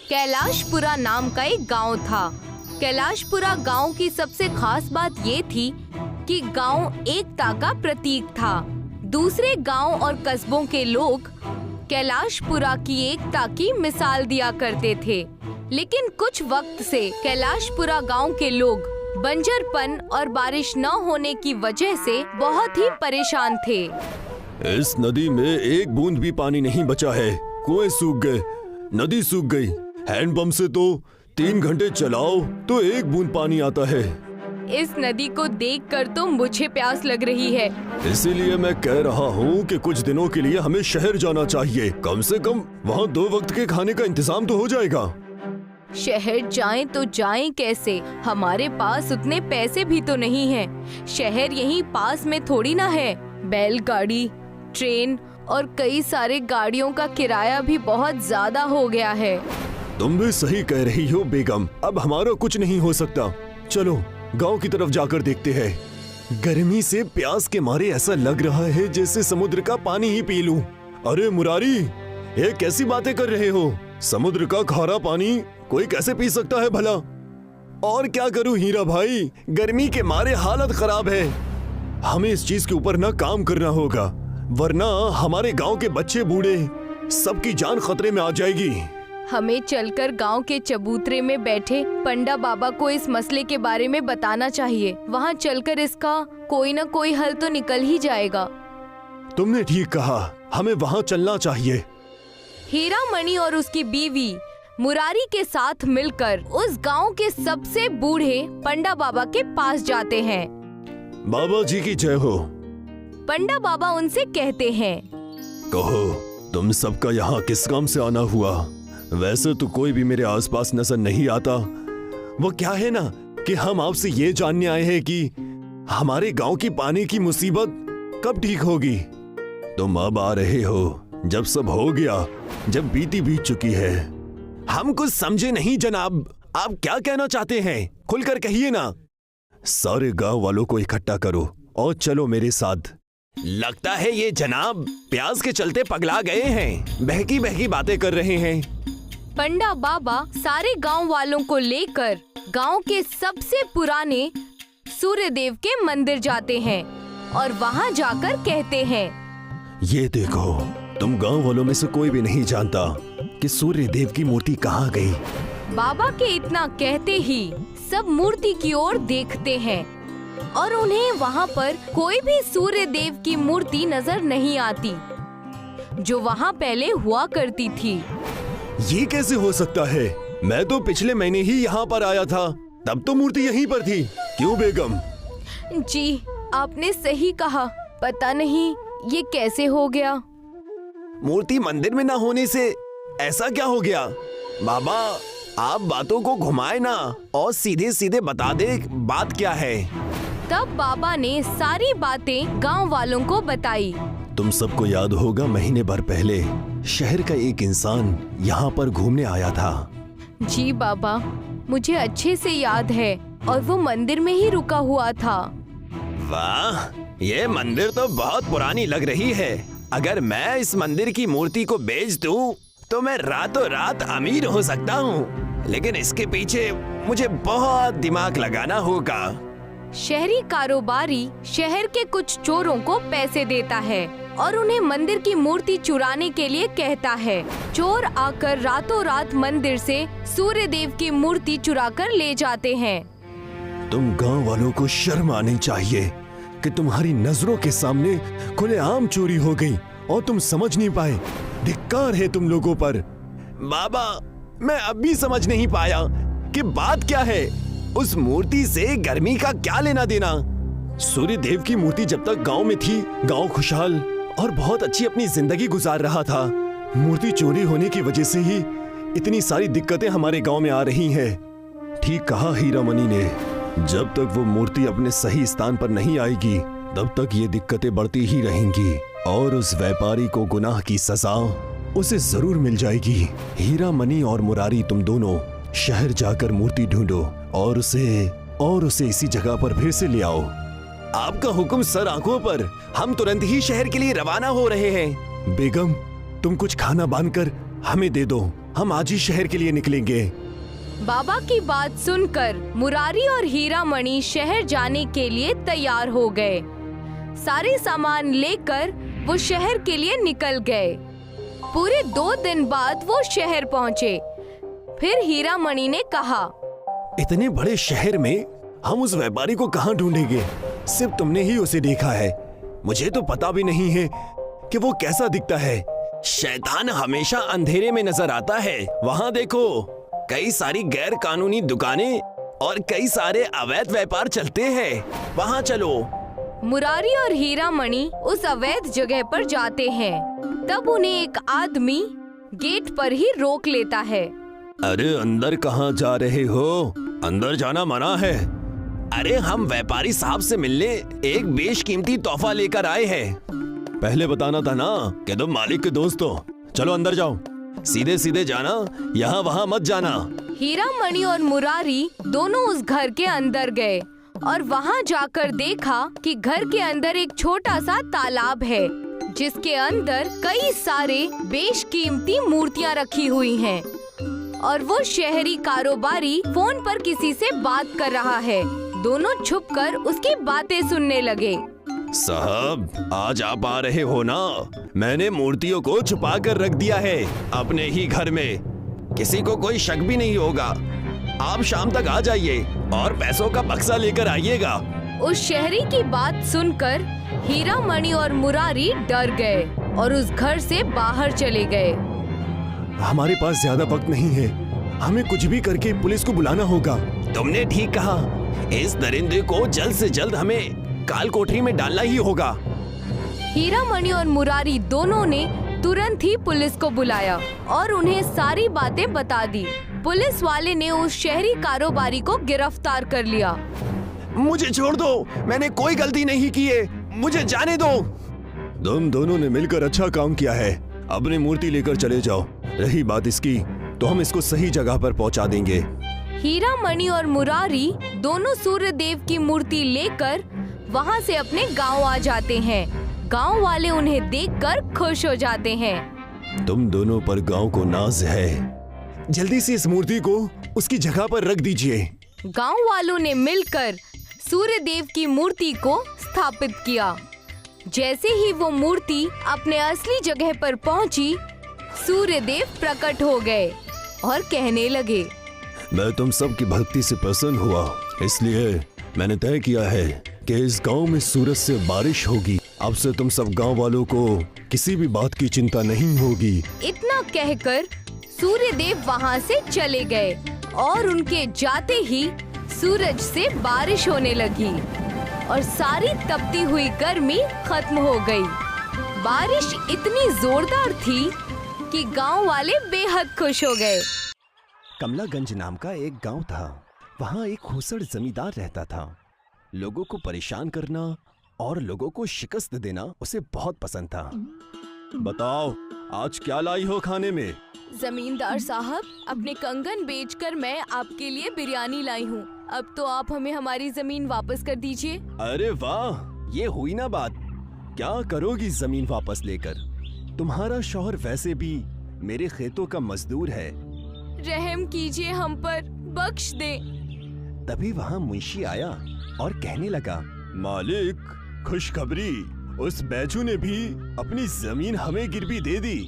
कैलाशपुरा नाम का एक गांव था। कैलाशपुरा गांव की सबसे खास बात ये थी कि गांव एकता का प्रतीक था। दूसरे गांव और कस्बों के लोग कैलाशपुरा की एकता की मिसाल दिया करते थे, लेकिन कुछ वक्त से कैलाशपुरा गांव के लोग बंजरपन और बारिश न होने की वजह से बहुत ही परेशान थे। इस नदी में एक बूंद भी पानी नहीं बचा है। कुएं सूख गए, नदी सूख गई। हैंडपंप से तो 3 घंटे चलाओ तो एक बूंद पानी आता है। इस नदी को देखकर तो मुझे प्यास लग रही है। इसीलिए मैं कह रहा हूँ कि कुछ दिनों के लिए हमें शहर जाना चाहिए। कम से कम वहाँ 2 वक्त के खाने का इंतजाम तो हो जाएगा। शहर जाएं तो जाएं कैसे? हमारे पास उतने पैसे भी तो नहीं हैं। शहर यहीं पास में थोड़ी ना है। बैलगाड़ी, ट्रेन और कई सारे गाड़ियों का किराया भी बहुत ज्यादा हो गया है। तुम भी सही कह रही हो बेगम। अब हमारा कुछ नहीं हो सकता। चलो गांव की तरफ जाकर देखते हैं। गर्मी से प्यास के मारे ऐसा लग रहा है जैसे समुद्र का पानी ही पी लूं। अरे मुरारी, ये कैसी बातें कर रहे हो? समुद्र का खारा पानी कोई कैसे पी सकता है भला? और क्या करूं हीरा भाई, गर्मी के मारे हालत खराब है। हमें इस चीज के ऊपर ना काम करना होगा, वरना हमारे गांव के बच्चे बूढ़े सबकी जान खतरे में आ जाएगी। हमें चलकर गांव के चबूतरे में बैठे पंडा बाबा को इस मसले के बारे में बताना चाहिए। वहां चलकर इसका कोई न कोई हल तो निकल ही जाएगा। तुमने ठीक कहा, हमें वहां चलना चाहिए। हीरा मणि और उसकी बीवी मुरारी के साथ मिलकर उस गांव के सबसे बूढ़े पंडा बाबा के पास जाते हैं। बाबा जी की जय हो। पंडा बाबा उनसे कहते हैं, कहो तुम सबका यहाँ किस काम से आना हुआ? वैसे तो कोई भी मेरे आसपास नजर नहीं आता। वो क्या है ना कि हम आपसे ये जानने आए हैं कि हमारे गांव की पानी की मुसीबत कब ठीक होगी। तुम अब आ रहे हो जब सब हो गया, जब बीती बीत चुकी है। हम कुछ समझे नहीं जनाब, आप क्या कहना चाहते हैं? खुलकर कहिए ना। सारे गांव वालों को इकट्ठा करो और चलो मेरे साथ। लगता है ये जनाब प्यास के चलते पगला गए हैं, बहकी बहकी बातें कर रहे हैं। पंडा बाबा सारे गांव वालों को लेकर गांव के सबसे पुराने सूर्य देव के मंदिर जाते हैं और वहां जाकर कहते हैं, ये देखो, तुम गांव वालों में से कोई भी नहीं जानता कि सूर्य देव की मूर्ति कहाँ गई। बाबा के इतना कहते ही सब मूर्ति की ओर देखते हैं और उन्हें वहाँ पर कोई भी सूर्य देव की मूर्ति नजर नहीं आती जो वहाँ पहले हुआ करती थी। ये कैसे हो सकता है? मैं तो पिछले महीने ही यहाँ पर आया था, तब तो मूर्ति यहीं पर थी। क्यों बेगम? जी आपने सही कहा, पता नहीं ये कैसे हो गया। मूर्ति मंदिर में ना होने से ऐसा क्या हो गया? बाबा आप बातों को घुमाए ना और सीधे सीधे बता दे बात क्या है। तब बाबा ने सारी बातें गांव वालों को बताई। तुम सबको याद होगा, महीने भर पहले शहर का एक इंसान यहाँ पर घूमने आया था। जी बाबा, मुझे अच्छे से याद है और वो मंदिर में ही रुका हुआ था। वाह, ये मंदिर तो बहुत पुरानी लग रही है। अगर मैं इस मंदिर की मूर्ति को बेच दूं, तो मैं रातों रात अमीर हो सकता हूँ, लेकिन इसके पीछे मुझे बहुत दिमाग लगाना होगा। शहरी कारोबारी शहर के कुछ चोरों को पैसे देता है और उन्हें मंदिर की मूर्ति चुराने के लिए कहता है। चोर आकर रातों रात मंदिर से सूर्य देव की मूर्ति चुराकर ले जाते हैं। तुम गांव वालों को शर्म आनी चाहिए कि तुम्हारी नजरों के सामने खुलेआम चोरी हो गई और तुम समझ नहीं पाए। धिक्कार है तुम लोगों पर। बाबा, मैं अब भी समझ नहीं पाया कि बात क्या है। उस मूर्ति से गर्मी का क्या लेना देना? सूर्य देव की मूर्ति जब तक गांव में थी, गांव खुशहाल और बहुत अच्छी अपनी जिंदगी गुजार रहा था। मूर्ति चोरी होने की वजह से ही इतनी सारी दिक्कतें हमारे गांव में आ रही हैं। ठीक कहा हीरा मणि ने, जब तक वो मूर्ति अपने सही स्थान पर नहीं आएगी, तब तक ये दिक्कतें बढ़ती ही रहेंगी और उस व्यापारी को गुनाह की सजा उसे जरूर मिल जाएगी। हीरा मणि और मुरारी, तुम दोनों शहर जाकर मूर्ति ढूंढो और उसे इसी जगह पर फिर से ले आओ। आपका हुक्म सर आंखों पर। हम तुरंत ही शहर के लिए रवाना हो रहे हैं। बेगम, तुम कुछ खाना बांधकर हमें दे दो, हम आज ही शहर के लिए निकलेंगे। बाबा की बात सुनकर मुरारी और हीरा मणि शहर जाने के लिए तैयार हो गए। सारे सामान लेकर वो शहर के लिए निकल गए। पूरे 2 दिन बाद वो शहर पहुँचे। फिर हीरा मणि ने कहा, इतने बड़े शहर में हम उस व्यापारी को कहाँ ढूंढेंगे? सिर्फ तुमने ही उसे देखा है, मुझे तो पता भी नहीं है कि वो कैसा दिखता है। शैतान हमेशा अंधेरे में नजर आता है। वहाँ देखो, कई सारी गैर कानूनी दुकानें और कई सारे अवैध व्यापार चलते हैं। वहाँ चलो। मुरारी और हीरा मणि उस अवैध जगह पर जाते हैं। तब उन्हें एक आदमी गेट पर ही रोक लेता है। अरे अंदर कहाँ जा रहे हो? अंदर जाना मना है। अरे हम व्यापारी साहब से मिलने एक बेशकीमती तोहफा लेकर आए हैं। पहले बताना था ना कि तुम मालिक के दोस्त हो। चलो अंदर जाओ, सीधे सीधे जाना, यहाँ वहाँ मत जाना। हीरा मणि और मुरारी दोनों उस घर के अंदर गए और वहाँ जाकर देखा कि घर के अंदर एक छोटा सा तालाब है, जिसके अंदर कई सारे बेशकीमती मूर्तियाँ रखी हुई हैं और वो शहरी कारोबारी फोन पर किसी से बात कर रहा है। दोनों छुपकर उसकी बातें सुनने लगे। साहब, आज आप आ रहे हो ना? मैंने मूर्तियों को छुपा कर रख दिया है अपने ही घर में। किसी को कोई शक भी नहीं होगा। आप शाम तक आ जाइए और पैसों का बक्सा लेकर आइएगा। उस शहरी की बात सुनकर हीरा मणि और मुरारी डर गए और उस घर से बाहर चले गए। हमारे पास ज्यादा वक्त नहीं है, हमें कुछ भी करके पुलिस को बुलाना होगा। तुमने ठीक कहा, इस दरिंदे को जल्द से जल्द हमें काल कोठरी में डालना ही होगा। हीरा मणि और मुरारी दोनों ने तुरंत ही पुलिस को बुलाया और उन्हें सारी बातें बता दी। पुलिस वाले ने उस शहरी कारोबारी को गिरफ्तार कर लिया। मुझे छोड़ दो, मैंने कोई गलती नहीं की है, मुझे जाने दो। तुम दोनों ने मिलकर अच्छा काम किया है। अपनी मूर्ति लेकर चले जाओ। रही बात इसकी, तो हम इसको सही जगह पर पहुंचा देंगे। हीरा मणि और मुरारी दोनों सूर्य देव की मूर्ति लेकर वहाँ से अपने गांव आ जाते हैं। गांव वाले उन्हें देखकर खुश हो जाते हैं। तुम दोनों पर गांव को नाज है। जल्दी से इस मूर्ति को उसकी जगह पर रख दीजिए। गांव वालों ने मिलकर सूर्य देव की मूर्ति को स्थापित किया। जैसे ही वो मूर्ति अपने असली जगह पर पहुंची, सूर्य देव प्रकट हो गए और कहने लगे, मैं तुम सब की भक्ति से प्रसन्न हुआ, इसलिए मैंने तय किया है कि इस गांव में सूरज से बारिश होगी। अब से तुम सब गांव वालों को किसी भी बात की चिंता नहीं होगी। इतना कहकर सूर्य देव वहाँ से चले गए और उनके जाते ही सूरज से बारिश होने लगी और सारी तपती हुई गर्मी खत्म हो गई। बारिश इतनी जोरदार थी कि गांव वाले बेहद खुश हो गए। कमलागंज नाम का एक गांव था। वहाँ एक खूसड़ जमींदार रहता था। लोगों को परेशान करना और लोगों को शिकस्त देना उसे बहुत पसंद था। बताओ, आज क्या लाई हो खाने में? जमींदार साहब, अपने कंगन बेचकर मैं आपके लिए बिरयानी लाई हूँ। अब तो आप हमें हमारी जमीन वापस कर दीजिए। अरे वाह, ये हुई ना बात। क्या करोगी जमीन वापस लेकर? तुम्हारा शौहर वैसे भी मेरे खेतों का मजदूर है। रहम कीजिए हम पर, बख्श दे। तभी वहाँ मुंशी आया और कहने लगा, मालिक, खुशखबरी, उस बैजू ने भी अपनी जमीन हमें गिरवी दे दी।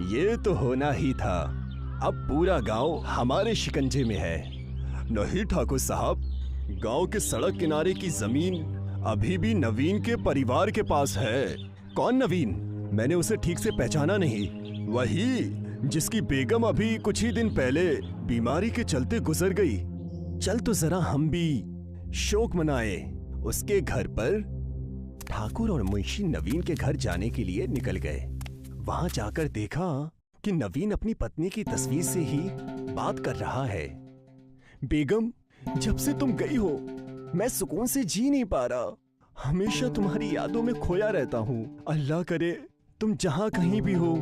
ये तो होना ही था। अब पूरा गांव हमारे शिकंजे में है। नहीं ठाकुर साहब, गांव के सड़क किनारे की जमीन अभी भी नवीन के परिवार के पास है। कौन नवीन? मैंने उसे ठीक से पहचाना नहीं। वही जिसकी बेगम अभी कुछ ही दिन पहले बीमारी के चलते गुजर गई। चल तो जरा हम भी शोक मनाए। उसके घर पर ठाकुर और मुंशी नवीन के घर जाने के लिए निकल गए। वहां जाकर देखा कि नवीन अपनी पत्नी की तस्वीर से ही बात कर रहा है। बेगम, जब से तुम गई हो मैं सुकून से जी नहीं पा रहा। हमेशा तुम्हारी यादों में खोया रहता हूँ। अल्लाह करे तुम जहाँ कहीं भी हो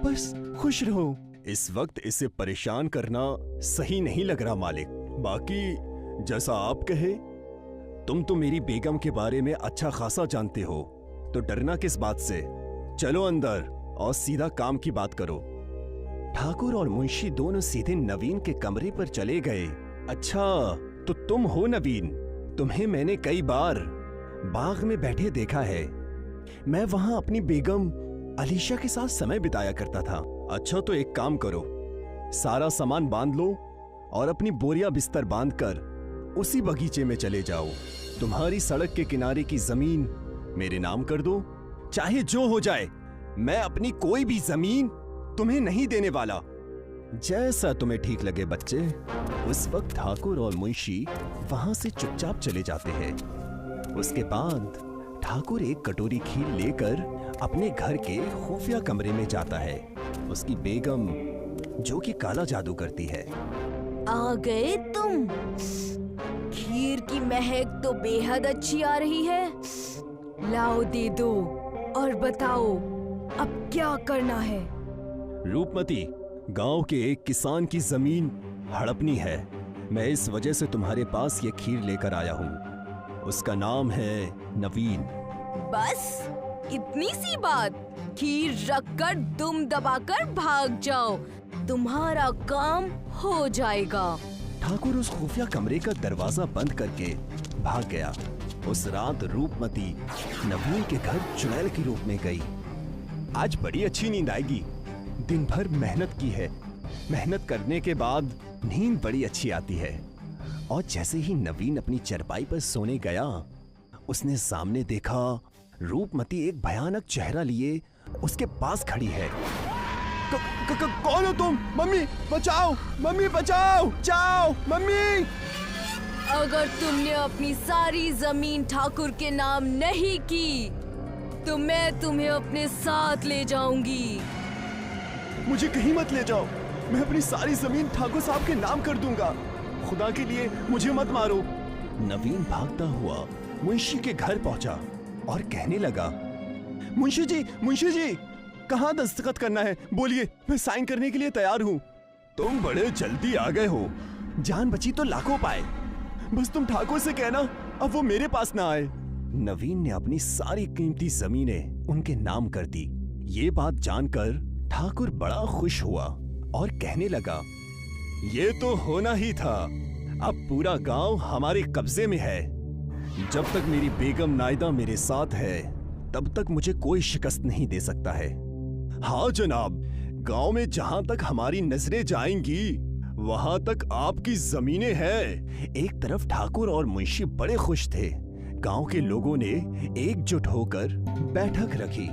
बस खुश रहो। इस वक्त इसे परेशान करना सही नहीं लग रहा मालिक। बाकी जैसा आप कहे। तुम तो मेरी बेगम के बारे में अच्छा खासा जानते हो, तो डरना किस बात से। चलो अंदर और सीधा काम की बात करो। ठाकुर और मुंशी दोनों सीधे नवीन के कमरे पर चले गए। अच्छा, तो तुम हो नवीन? तुम्हें मैंने कई बार बाग में बैठे देखा है। मैं वहां अपनी बेगम अलीशा के साथ समय बिताया करता था। अच्छा, तो एक काम करो, सारा सामान बांध लो और अपनी बोरिया बिस्तर बांधकर उसी बगीचे में चले जाओ। तुम्हारी सड़क के किनारे की जमीन मेरे नाम कर दो, चाहे जो हो जाए। मैं अपनी कोई भी जमीन तुम्हें नहीं देने वाला। जैसा तुम्हें ठीक लगे बच्चे। उस वक्त ठाकुर और मुंशी वहां से चुपचाप चले जाते हैं। उसके बाद ठाकुर एक कटोरी खीर लेकर अपने घर के खुफिया कमरे में जाता है। उसकी बेगम, जो कि काला जादू करती है। आ गए तुम? खीर की महक तो बेहद अच्छी आ रही है। लाओ दे दो और बताओ अब क्या करना है। रूपमती, गांव के एक किसान की जमीन हड़पनी है। मैं इस वजह से तुम्हारे पास ये खीर लेकर आया हूँ। उसका नाम है नवीन। बस इतनी सी बात? खीर रखकर दुम दबाकर भाग जाओ, तुम्हारा काम हो जाएगा। ठाकुर उस खुफिया कमरे का दरवाजा बंद करके भाग गया। उस रात रूपमती नवीन के घर चुड़ैल के रूप में गई। आज बड़ी अच्छी नींद आएगी। दिन भर मेहनत की है। मेहनत करने के बाद नींद बड़ी अच्छी आती है। और जैसे ही नवीन अपनी चरपाई पर सोने गया, उसने सामने देखा रूपमती एक भयानक चेहरा लिए उसके पास खड़ी है। कौन हो तुम? मम्मी बचाओ, मम्मी बचाओ, जाओ मम्मी। अगर तुमने अपनी सारी जमीन ठाकुर के नाम नहीं की तो मैं तुम्हें अपने साथ ले जाऊंगी। मुझे कहीं मत ले जाओ। मैं अपनी सारी जमीन ठाकुर साहब के नाम कर दूंगा। खुदा के लिए मुझे मत मारो। नवीन भागता हुआ मुंशी के घर पहुंचा और कहने लगा, मुंशी जी, कहाँ दस्तखत करना है? बोलिए, मैं साइन करने के लिए तैयार हूँ। तुम बड़े जल्दी आ गए हो। जान बची तो लाखों पाए। बस तुम ठाकुर से कहना अब वो मेरे पास ना आए। नवीन ने अपनी सारी कीमती जमीनें उनके नाम कर दी। ये बात जानकर ठाकुर बड़ा खुश हुआ और कहने लगा, ये तो होना ही था। अब पूरा गांव हमारे कब्जे में है। जब तक मेरी बेगम नायदा मेरे साथ है तब तक मुझे कोई शिकस्त नहीं दे सकता है। हाँ जनाब, गांव में जहां तक हमारी नजरें जाएंगी वहां तक आपकी जमीनें हैं। एक तरफ ठाकुर और मुंशी बड़े खुश थे। गांव के लोगों ने एकजुट होकर बैठक रखी।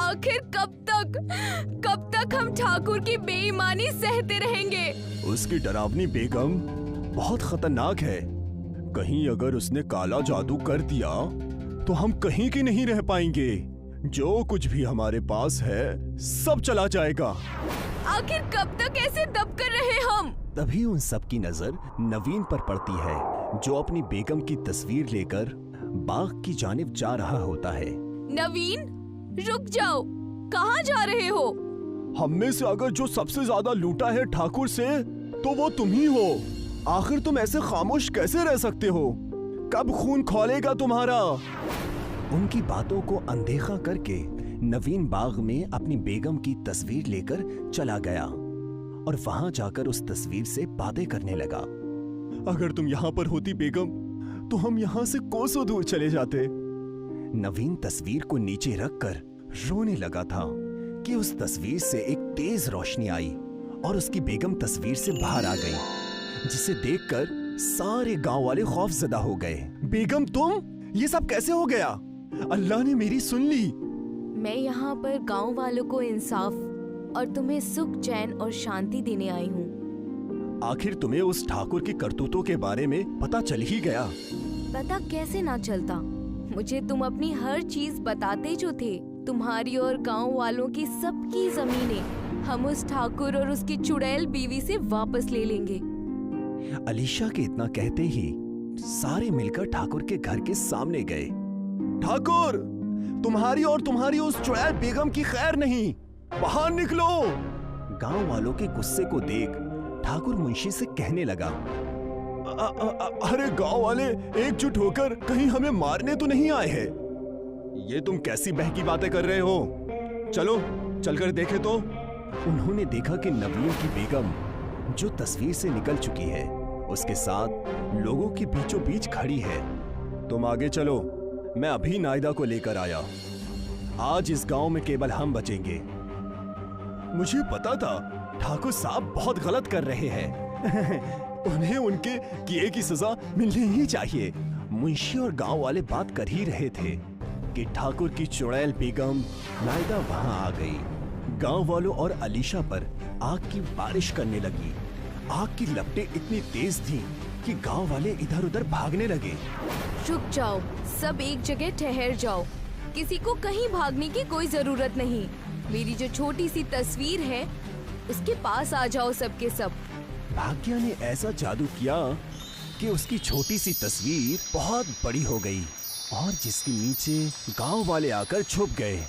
आखिर कब तक हम ठाकुर की बेईमानी सहते रहेंगे? उसकी डरावनी बेगम बहुत खतरनाक है। कहीं अगर उसने काला जादू कर दिया तो हम कहीं के नहीं रह पाएंगे। जो कुछ भी हमारे पास है सब चला जाएगा। आखिर कब तक ऐसे दब कर रहे हम? तभी उन सब की नजर नवीन पर पड़ती है, जो अपनी बेगम की तस्वीर लेकर बाग की जानिब जा रहा होता है। नवीन, रुक जाओ, कहाँ जा रहे हो? हम में से अगर जो सबसे ज्यादा लूटा है ठाकुर से तो वो तुम ही हो। आखिर तुम ऐसे खामोश कैसे रह सकते हो? कब खून खौलेगा तुम्हारा? उनकी बातों को अनदेखा करके नवीन बाग में अपनी बेगम की तस्वीर लेकर चला गया और वहां जाकर उस तस्वीर से बातें करने लगा। अगर तुम यहाँ पर होती बेगम तो हम यहाँ से कोसों दूर चले जाते। नवीन तस्वीर को नीचे रखकर रोने लगा था कि उस तस्वीर से एक तेज रोशनी आई और उसकी बेगम तस्वीर से बाहर आ गई, जिसे देखकर सारे गांव वाले खौफजदा हो गए। बेगम तुम, ये सब कैसे हो गया? अल्लाह ने मेरी सुन ली। मैं यहाँ पर गांव वालों को इंसाफ और तुम्हें सुख, चैन और शांति देने आई हूँ। आखिर तुम्हें उस ठाकुर की करतूतों के बारे में पता चल ही गया। पता कैसे ना चलता? मुझे तुम अपनी हर चीज बताते जो थे। तुम्हारी और गांव वालों की सबकी जमीनें हम उस ठाकुर और उसकी चुड़ैल बीवी से वापस ले लेंगे। अलीशा के इतना कहते ही सारे मिलकर ठाकुर के घर के सामने गए। ठाकुर, तुम्हारी और तुम्हारी उस चुड़ैल बेगम की खैर नहीं, बाहर निकलो। गांव वालों के गुस्से को देख ठाकुर मुंशी से कहने लगा, अरे गांव वाले एकजुट होकर कहीं हमें मारने तो नहीं आए हैं? ये तुम कैसी बहकी बातें कर रहे हो? चलो चलकर देखे तो। उन्होंने देखा कि नबील की बेगम जो तस्वीर से निकल चुकी है उसके साथ लोगों के बीचों बीच खड़ी है। तुम आगे चलो, मैं अभी नायदा को लेकर आया। आज इस गांव में केवल हम बचेंगे। मुझे पता था ठाकुर साहब बहुत गलत कर रहे हैं। उन्हें उनके किए की सजा मिलनी ही चाहिए। मुंशी और गांव वाले बात कर ही रहे थे कि ठाकुर की चुड़ैल बेगम नायदा वहां आ गई। गांव वालों और अलीशा पर आग की बारिश करने लगी। आग की लपटें इतनी तेज थीं कि गांव वाले इधर उधर भागने लगे। रुक जाओ, सब एक जगह ठहर जाओ। किसी को कहीं भागने की कोई जरूरत नहीं। मेरी जो छोटी सी तस्वीर है उसके पास आ जाओ सबके सब। भाग्य ने ऐसा जादू किया कि उसकी छोटी सी तस्वीर बहुत बड़ी हो गई और जिसके नीचे गांव वाले आकर छुप गए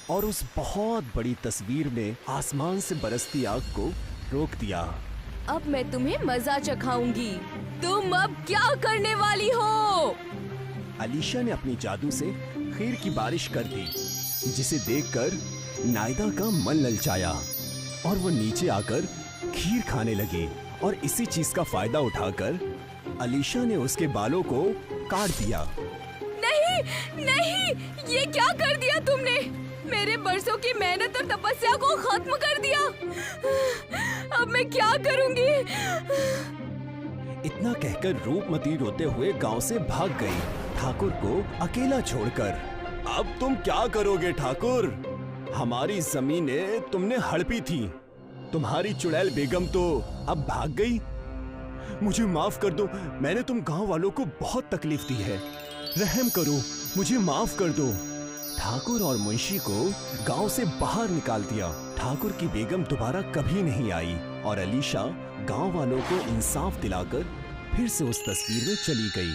और उस बहुत बड़ी तस्वीर ने आसमान से बरसती आग को रोक दिया। अब मैं तुम्हें मजा चखाऊंगी। तुम अब क्या करने वाली हो? अलीशा ने अपनी जादू से खीर की बारिश कर दी, जिसे देखकर नायदा का मन ललचाया और वो नीचे आकर खीर खाने लगी। और इसी चीज का फायदा उठाकर अलीशा ने उसके बालों को काट दिया। नहीं नहीं, ये क्या कर दिया तुमने? मेरे बरसों की मेहनत और तपस्या को खत्म कर दिया। अब मैं क्या करूंगी? इतना कहकर रूपमती रोते हुए गांव से भाग गई, ठाकुर को अकेला छोड़कर। अब तुम क्या करोगे ठाकुर? हमारी जमीनें तुमने हड़पी थी। तुम्हारी चुड़ैल बेगम तो अब भाग गई। मुझे माफ कर दो, मैंने तुम गांव वालों को बहुत तकलीफ दी है। रहम करो, मुझे माफ कर दो। ठाकुर और मुंशी को गांव से बाहर निकाल दिया। ठाकुर की बेगम दोबारा कभी नहीं आई और अलीशा गांव वालों को इंसाफ दिलाकर फिर से उस तस्वीर में चली गई।